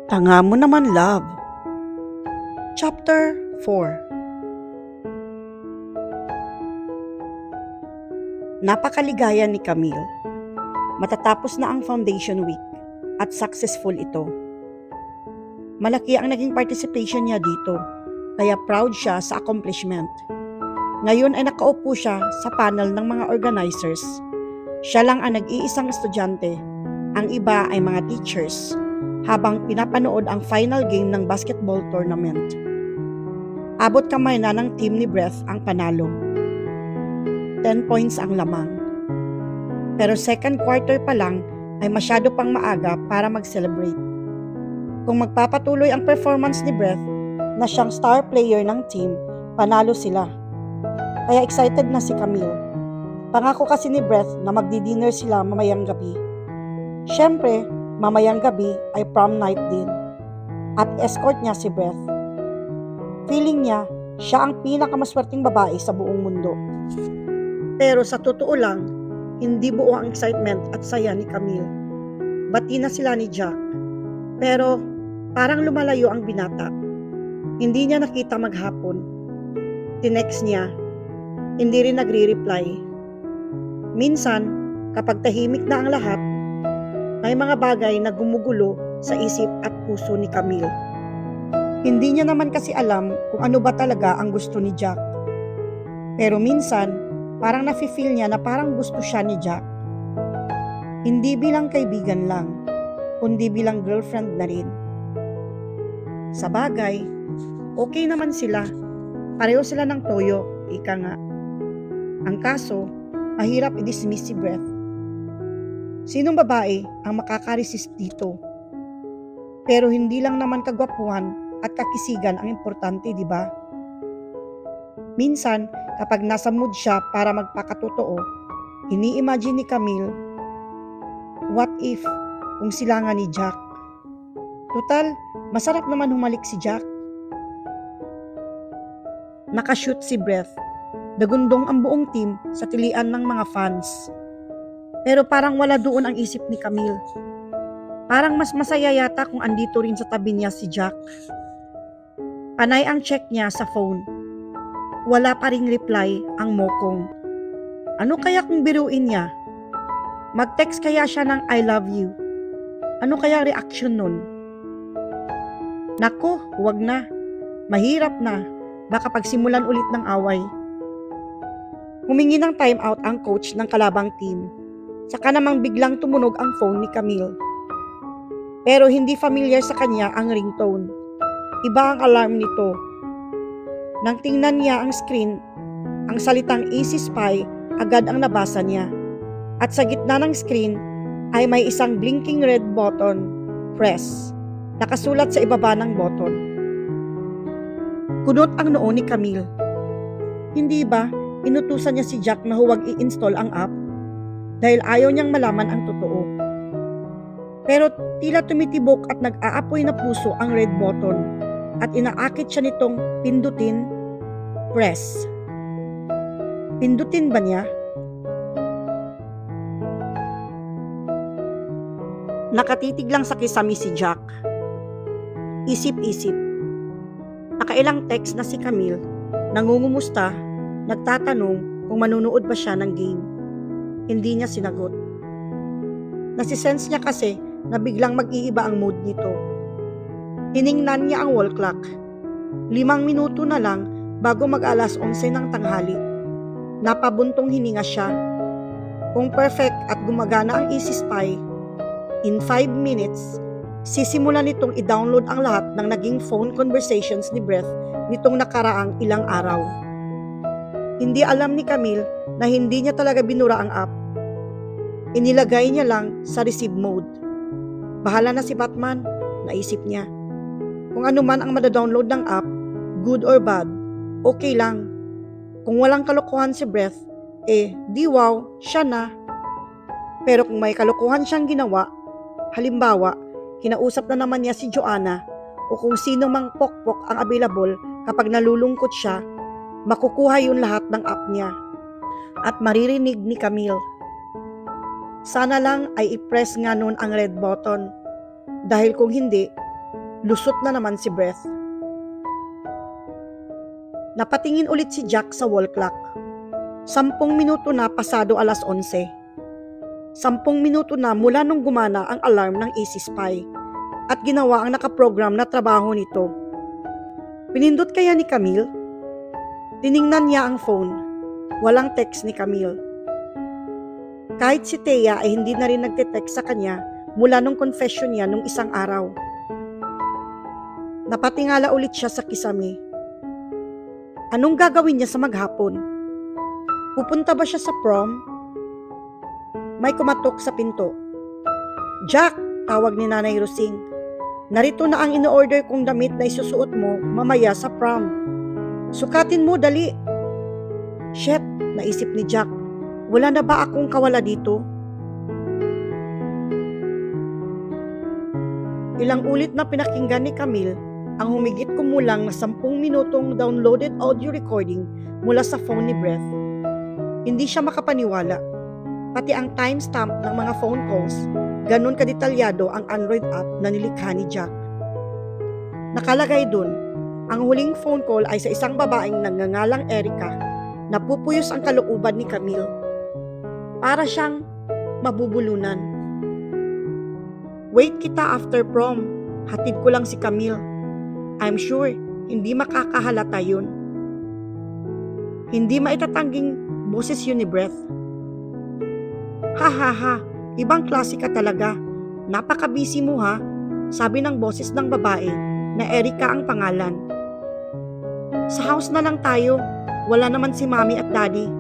Tanga mo naman, love. Chapter 4. Napakaligaya ni Camille. Matatapos na ang foundation week at successful ito. Malaki ang naging participation niya dito, kaya proud siya sa accomplishment. Ngayon ay nakaupo siya sa panel ng mga organizers. Siya lang ang nag-iisang estudyante, ang iba ay mga teachers, habang pinapanood ang final game ng basketball tournament. Abot kamay na ng team ni Breath ang panalo. 10 points ang lamang. Pero second quarter pa lang ay masyado pang maaga para mag-celebrate. Kung magpapatuloy ang performance ni Breath na siyang star player ng team, panalo sila. Kaya excited na si Camille. Pangako kasi ni Breath na magdi-dinner sila mamayang gabi. Siyempre, mamayang gabi ay prom night din. At escort niya si Breath. Feeling niya, siya ang pinakamaswerteng babae sa buong mundo. Pero sa totoo lang, hindi buo ang excitement at saya ni Camille. Bati na sila ni Jack. Pero parang lumalayo ang binata. Hindi niya nakita maghapon. Tinext niya. Hindi rin nagre-reply. Minsan, kapag tahimik na ang lahat, may mga bagay na gumugulo sa isip at puso ni Camille. Hindi niya naman kasi alam kung ano ba talaga ang gusto ni Jack. Pero minsan, parang nafe-feel niya na parang gusto siya ni Jack. Hindi bilang kaibigan lang, kundi bilang girlfriend na rin. Sa bagay, okay naman sila. Pareho sila ng toyo, ika nga. Ang kaso, mahirap i-dismiss si Breath. Sinong babae ang makakaresist dito? Pero hindi lang naman kagwapuhan at kakisigan ang importante, di ba? Minsan, kapag nasa mood siya para magpakatotoo, ini-imagine ni Camille, what if kung sila nga ni Jack? Total, masarap naman humalik si Jack. Nakashoot si Breath. Dagundong ang buong team sa tilian ng mga fans. Pero parang wala doon ang isip ni Camille. Parang mas masaya yata kung andito rin sa tabi niya si Jack. Panay ang check niya sa phone. Wala pa ring reply ang mokong. Ano kaya kung biruin niya? Mag-text kaya siya ng I love you? Ano kaya reaction nun? Nako, huwag na. Mahirap na. Baka pagsimulan ulit ng away. Humingi ng timeout ang coach ng kalabang team. Saka namang biglang tumunog ang phone ni Camille. Pero hindi familiar sa kanya ang ringtone. Iba ang alarm nito. Nang tingnan niya ang screen, ang salitang Easy Spy agad ang nabasa niya. At sa gitna ng screen ay may isang blinking red button, press. Nakasulat sa ibaba ng button. Kunot ang noo ni Camille. Hindi ba inutusan niya si Jack na huwag i-install ang app dahil ayaw niyang malaman ang totoo? Pero tila tumitibok at nag-aapoy na puso ang red button at inaakit siya nitong pindutin, press. Pindutin ba niya? Nakatitig lang sa kisami si Jack. Isip-isip. Nakailang text na si Camille, nangungumusta, nagtatanong kung manunood ba siya ng game. Hindi niya sinagot. Nasisense niya kasi na biglang mag-iiba ang mood nito. Tiningnan niya ang wall clock. 5 minuto na lang bago mag-alas 11 ng tanghali. Napabuntong hininga siya. Kung perfect at gumagana ang Easy Spy, in 5 minutes, sisimulan nitong i-download ang lahat ng naging phone conversations ni Breath nitong nakaraang ilang araw. Hindi alam ni Camille na hindi niya talaga binura ang app. Inilagay niya lang sa receive mode. Bahala na si Batman, naisip niya. Kung ano man ang madadownload ng app, good or bad, okay lang. Kung walang kalokohan si Breath, di wow, siya na. Pero kung may kalokohan siyang ginawa, halimbawa, kinausap na naman niya si Joanna o kung sino mang pokpok ang available kapag nalulungkot siya, makukuha yun lahat ng app niya at maririnig ni Camille. Sana lang ay i-press nga nun ang red button dahil kung hindi, lusot na naman si Breath. Napatingin ulit si Jack sa wall clock. 10 minuto na pasado 11:00. 10 minuto na mula nung gumana ang alarm ng Easy Spy at ginawa ang nakaprogram na trabaho nito. Pinindot kaya ni Camille? Tiningnan niya ang phone. Walang text ni Camille. Kahit si Thea ay hindi na rin nagte-text sa kanya mula nung confession niya nung isang araw. Napatingala ulit siya sa kisame. Anong gagawin niya sa maghapon? Pupunta ba siya sa prom? May kumatok sa pinto. Jack! Tawag ni Nanay Rosing. Narito na ang ino-order kong damit na isusuot mo mamaya sa prom. Sukatin mo, dali! Shit! Naisip ni Jack. Wala na ba akong kawala dito? Ilang ulit na pinakinggan ni Camille ang humigit kumulang na 10 minutong downloaded audio recording mula sa phone ni Breath. Hindi siya makapaniwala. Pati ang timestamp ng mga phone calls, ganun kadetalyado ang Android app na nilikha ni Jack. Nakalagay dun, ang huling phone call ay sa isang babaeng nagngangalang Erica na pupuyos ang kalooban ni Camille. Para siyang mabubulunan. Wait kita after prom. Hatid ko lang si Camille. I'm sure hindi makakahalata yun. Hindi maitatangging boses yun ni Breath. Ha ha ha, ibang klase ka talaga. Napaka-busy mo ha, sabi ng boses ng babae na Erica ang pangalan. Sa house na lang tayo, wala naman si Mommy at Daddy.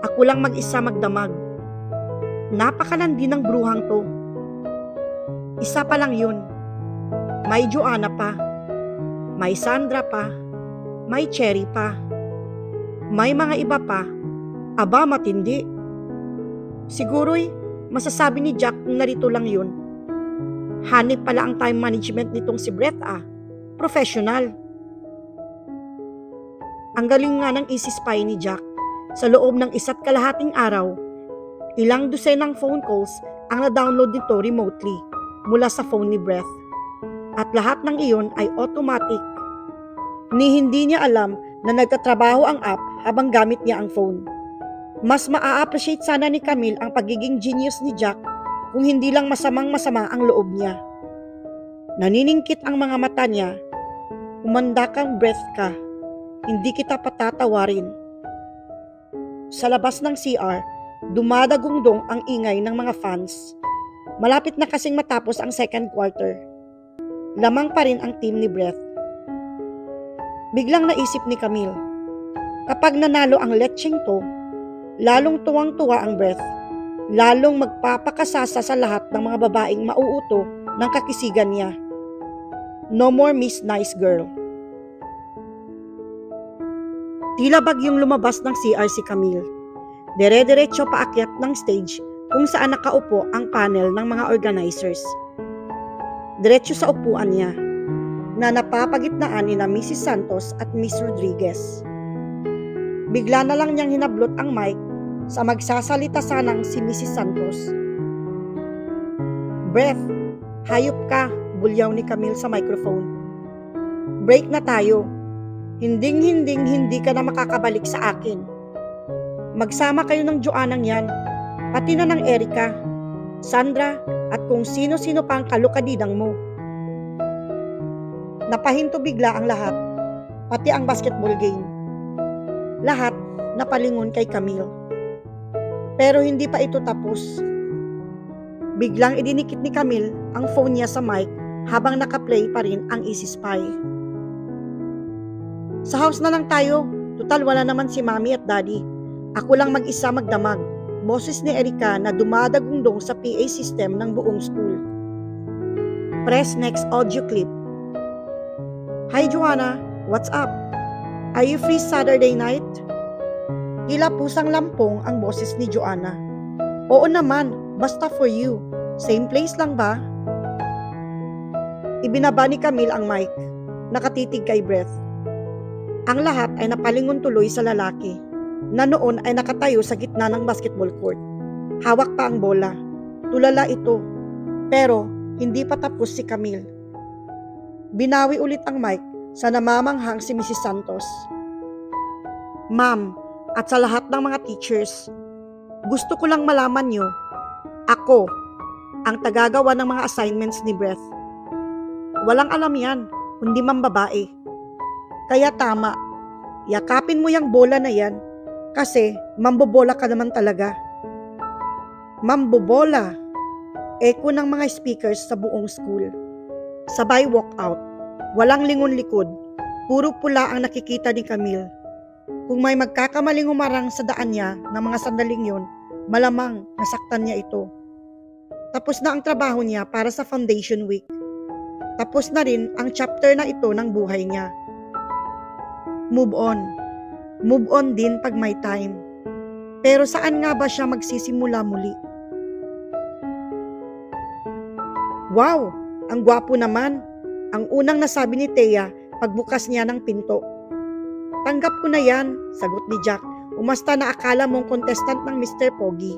Ako lang mag-isa magdamag. Napakalandi ng bruhang to. Isa pa lang yun. May Joanna pa. May Sandra pa. May Cherry pa. May mga iba pa. Aba, matindi. Siguro'y masasabi ni Jack kung narito lang yun. Hanip pala ang time management nitong si Brett Professional. Ang galing nga ng Easy Spy ni Jack. Sa loob ng 1.5 araw, ilang dosenang phone calls ang na-download nito remotely mula sa phone ni Breath. At lahat ng iyon ay automatic. Ni hindi niya alam na nagtatrabaho ang app habang gamit niya ang phone. Mas maa-appreciate sana ni Camille ang pagiging genius ni Jack kung hindi lang masamang-masama ang loob niya. Naniningkit ang mga mata niya. Umanda kang Breath ka. Hindi kita patatawarin. Sa labas ng CR, dumadagungdong ang ingay ng mga fans. Malapit na kasing matapos ang second quarter. Lamang pa rin ang team ni Breath. Biglang naisip ni Camille, kapag nanalo ang lecheng to, lalong tuwang-tuwa ang Breath. Lalong magpapakasasa sa lahat ng mga babaeng mauuto ng kakisigan niya. No more Miss Nice Girl. Tila bagyong lumabas ng CR si Camille. Dire-diretso paakyat ng stage kung saan nakaupo ang panel ng mga organizers. Diretso sa upuan niya, na napapagitnaan ni na Mrs. Santos at Miss Rodriguez. Bigla na lang niyang hinablot ang mic sa magsasalita sanang si Mrs. Santos. Breath, hayop ka, bulyaw ni Camille sa microphone. Break na tayo. Hindi ka na makakabalik sa akin. Magsama kayo ng Joanang yan, pati na ng Erica, Sandra, at kung sino-sino pa ang kalukadidang mo. Napahinto bigla ang lahat, pati ang basketball game. Lahat napalingon kay Camille. Pero hindi pa ito tapos. Biglang idinikit ni Camille ang phone niya sa mic habang nakaplay pa rin ang Easy Spy. Sa house na lang tayo, total wala naman si Mommy at Daddy. Ako lang mag-isa magdamag. Boses ni Erica na dumadagundong sa PA system ng buong school. Press next audio clip. Hi Joanna, what's up? Are you free Saturday night? Tila pusang lampong ang boses ni Joanna. Oo naman, basta for you. Same place lang ba? Ibinaba ni Camille ang mic. Nakatitig kay Breath. Ang lahat ay napalingon tuloy sa lalaki na noon ay nakatayo sa gitna ng basketball court. Hawak pa ang bola. Tulala ito. Pero hindi pa tapos si Camille. Binawi ulit ang mic sa namamanghang si Mrs. Santos. Ma'am, at sa lahat ng mga teachers, gusto ko lang malaman nyo, ako ang tagagawa ng mga assignments ni Breath. Walang alam yan, kundi mambabae. Kaya tama, yakapin mo yung bola na yan kasi mambobola ka naman talaga. Mambobola, echo ng mga speakers sa buong school. Sabay walkout, walang lingon likod, puro pula ang nakikita ni Camille. Kung may magkakamaling humarang sa daan niya ng mga sandaling yun, malamang nasaktan niya ito. Tapos na ang trabaho niya para sa Foundation Week. Tapos na rin ang chapter na ito ng buhay niya. Move on. Move on din pag may time. Pero saan nga ba siya magsisimula muli? Wow! Ang gwapo naman! Ang unang nasabi ni Thea pagbukas niya ng pinto. Tanggap ko na yan, sagot ni Jack. Umasta na akala mong contestant ng Mr. Pogi.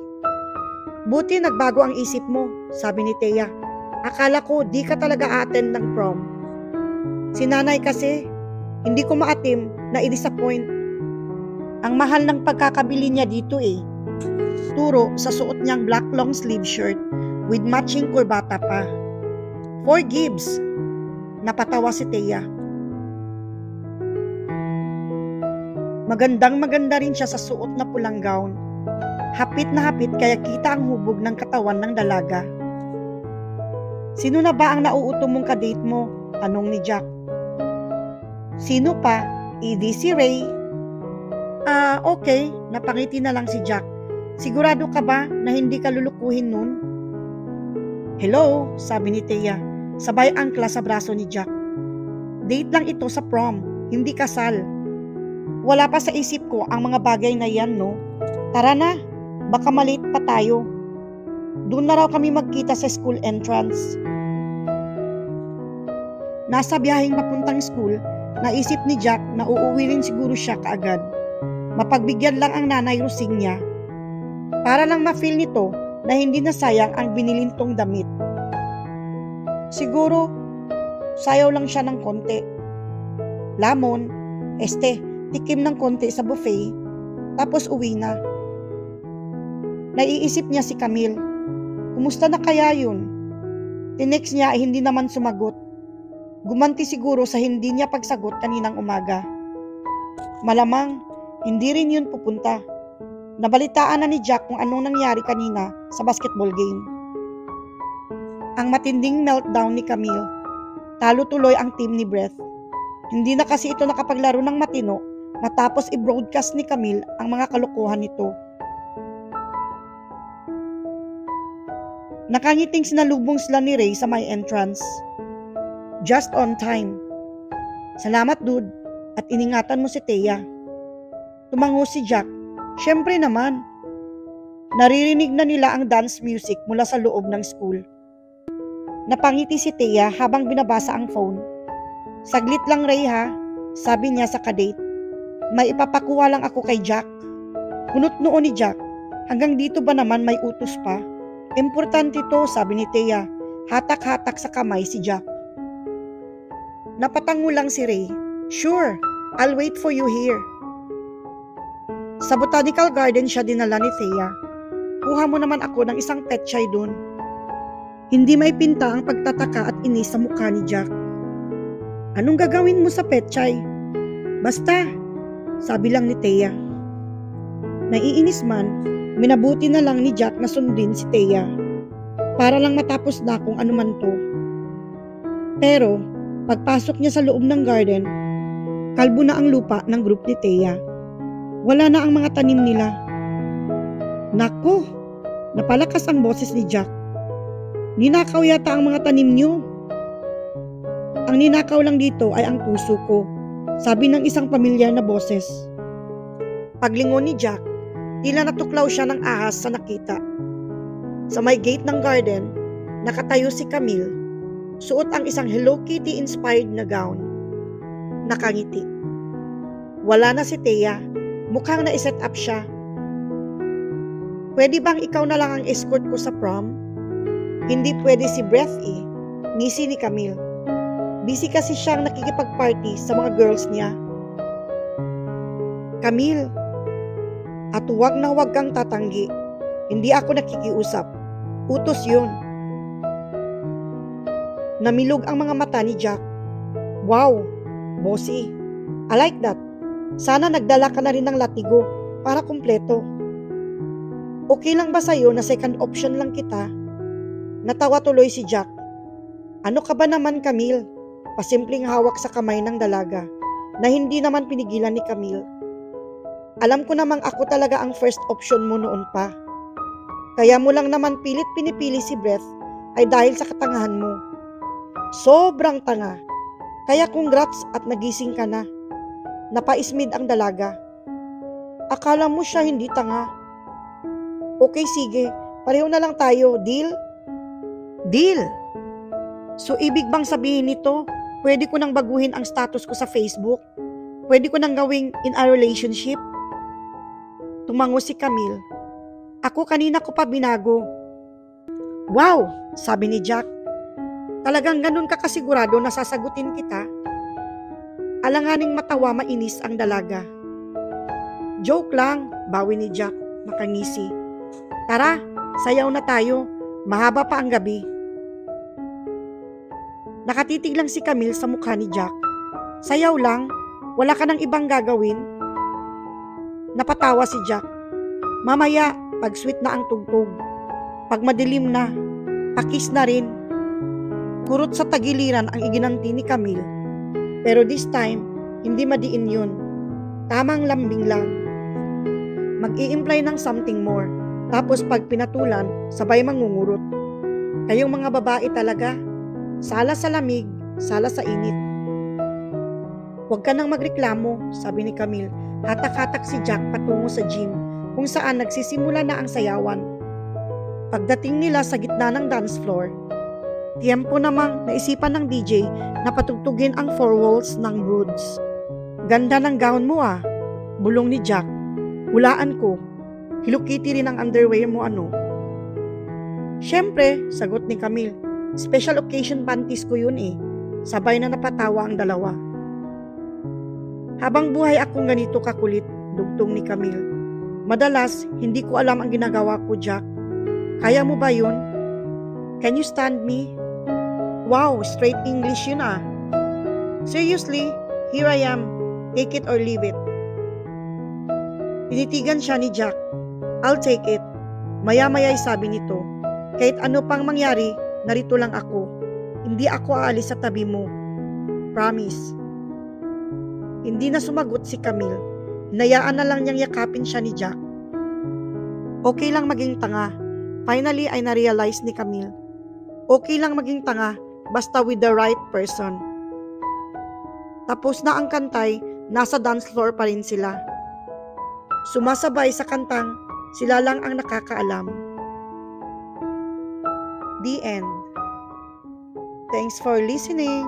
Buti nagbago ang isip mo, sabi ni Thea. Akala ko di ka talaga attend ng prom. Si nanay kasi, hindi ko maatim na i-disappoint. Ang mahal ng pagkakabili niya dito eh. Turo sa suot niyang black long sleeve shirt with matching kurbata pa. 4 gibs. Napatawa si Thea. Magandang maganda rin siya sa suot na pulang gown. Hapit na hapit kaya kita ang hubog ng katawan ng dalaga. Sino na ba ang nauuto mong kadate mo? Tanong ni Jack. Sino pa? Edi si Ray. Okay. Napangiti na lang si Jack. Sigurado ka ba na hindi ka lulukuhin nun? Hello, sabi ni Thea. Sabay angkla sa braso ni Jack. Date lang ito sa prom, hindi kasal. Wala pa sa isip ko ang mga bagay na yan, no? Tara na, baka malate pa tayo. Doon na raw kami magkita sa school entrance. Nasa biyaheng papuntang school, naisip ni Jack na uuwi rin siguro siya kaagad. Mapagbigyan lang ang nanay Rosing niya. Para lang ma-feel nito na hindi na sayang ang binilintong damit. Siguro, sayaw lang siya ng konti. Lamon, tikim ng konti sa buffet, tapos uwi na. Naiisip niya si Camille. Kumusta na kaya yun? Tinext niya ay hindi naman sumagot. Gumanti siguro sa hindi niya pagsagot kaninang umaga. Malamang, hindi rin yun pupunta. Nabalitaan na ni Jack kung anong nangyari kanina sa basketball game. Ang matinding meltdown ni Camille. Talo tuloy ang team ni Breath. Hindi na kasi ito nakapaglaro ng matino matapos i-broadcast ni Camille ang mga kalokohan nito. Nakangiting sinalubong sila ni Ray sa my entrance. Just on time. Salamat dude at iningatan mo si Thea. Tumango si Jack. Syempre naman. Naririnig na nila ang dance music mula sa loob ng school. Napangiti si Thea habang binabasa ang phone. Saglit lang Ray ha, sabi niya sa kadate. May ipapakuha lang ako kay Jack. Kunot noon ni Jack. Hanggang dito ba naman may utos pa? Importante to, sabi ni Thea. Hatak-hatak sa kamay si Jack. Napatango lang si Ray. Sure, I'll wait for you here. Sa botanical garden siya dinala ni Thea. Kuha mo naman ako ng isang petchay dun. Hindi may pinta ang pagtataka at inis sa mukha ni Jack. Anong gagawin mo sa petchay? Basta, sabi lang ni Thea. Naiinis man, minabuti na lang ni Jack na sundin si Thea. Para lang matapos na kung ano man to. Pero, pagpasok niya sa loob ng garden, kalbo na ang lupa ng group ni Thea. Wala na ang mga tanim nila. Nako, napalakas ang boses ni Jack. Ninakaw yata ang mga tanim niyo. Ang ninakaw lang dito ay ang puso ko, sabi ng isang pamilyar na boses. Paglingon ni Jack, tila natuklaw siya ng ahas sa nakita. Sa may gate ng garden, nakatayo si Camille. Suot ang isang Hello Kitty inspired na gown. Nakangiti. Wala na si Thea. Mukhang na-set up siya. Pwede bang ikaw na lang ang escort ko sa prom? Hindi pwede si Breath eh. Ngisi ni Camille. Busy kasi siyang nakikipag-party sa mga girls niya. Camille, at huwag na huwag kang tatanggi. Hindi ako nakikiusap. Utos yun. Namilog ang mga mata ni Jack. Wow, bossy. I like that. Sana nagdala ka na rin ng latigo para kumpleto. Okay lang ba sa'yo na second option lang kita? Natawa tuloy si Jack. Ano ka ba naman, Camille? Pasimpleng hawak sa kamay ng dalaga na hindi naman pinigilan ni Camille. Alam ko namang ako talaga ang first option mo noon pa. Kaya mo lang naman pilit pinipili si Beth ay dahil sa katangahan mo. Sobrang tanga. Kaya congrats at nagising ka na. Napaismid ang dalaga. Akala mo siya hindi tanga. Okay, sige. Pareho na lang tayo. Deal? Deal! So ibig bang sabihin nito, pwede ko nang baguhin ang status ko sa Facebook? Pwede ko nang gawing in a relationship? Tumango si Camille. Ako kanina ko pa binago. Wow! Sabi ni Jack. Talagang ganun ka kasigurado na sasagutin kita? Alanganing matawa mainis ang dalaga. Joke lang, bawi ni Jack, makangisi. Tara, sayaw na tayo. Mahaba pa ang gabi. Nakatitig lang si Camille sa mukha ni Jack. Sayaw lang? Wala ka nang ibang gagawin? Napatawa si Jack. Mamaya, pag sweet na ang tugtog. Pag madilim na, pakis na rin. Kurot sa tagiliran ang iginanti ni Camille. Pero this time, hindi madiin yun. Tamang lambing lang. Mag-i-imply ng something more. Tapos pag pinatulan, sabay mangungurot. Kayong mga babae talaga. Sala sa lamig, sala sa init. Huwag ka nang magreklamo, sabi ni Camille. Hatak-hatak si Jack patungo sa gym kung saan nagsisimula na ang sayawan. Pagdating nila sa gitna ng dance floor, tiyempo namang naisipan ng DJ na patugtugin ang four walls ng Broods. Ganda ng gown mo ah, bulong ni Jack. Hulaan ko, Hello Kitty rin ang underwear mo ano? Siyempre, sagot ni Camille. Special occasion panties ko yun eh. Sabay na napatawa ang dalawa. Habang buhay akong ganito kakulit, dugtong ni Camille. Madalas, hindi ko alam ang ginagawa ko, Jack. Kaya mo ba yun? Can you stand me? Wow, straight English yun ah. Seriously, here I am. Take it or leave it. Tinitigan siya ni Jack. I'll take it. Maya-maya'y sabi nito. Kahit ano pang mangyari, narito lang ako. Hindi ako aalis sa tabi mo. Promise. Hindi na sumagot si Camille. Hinayaan na lang niyang yakapin siya ni Jack. Okay lang maging tanga. Finally ay na-realize ni Camille. Okay lang maging tanga basta with the right person. Tapos na ang kantay, nasa dance floor pa rin sila. Sumasabay sa kantang, sila lang ang nakakaalam. The end. Thanks for listening.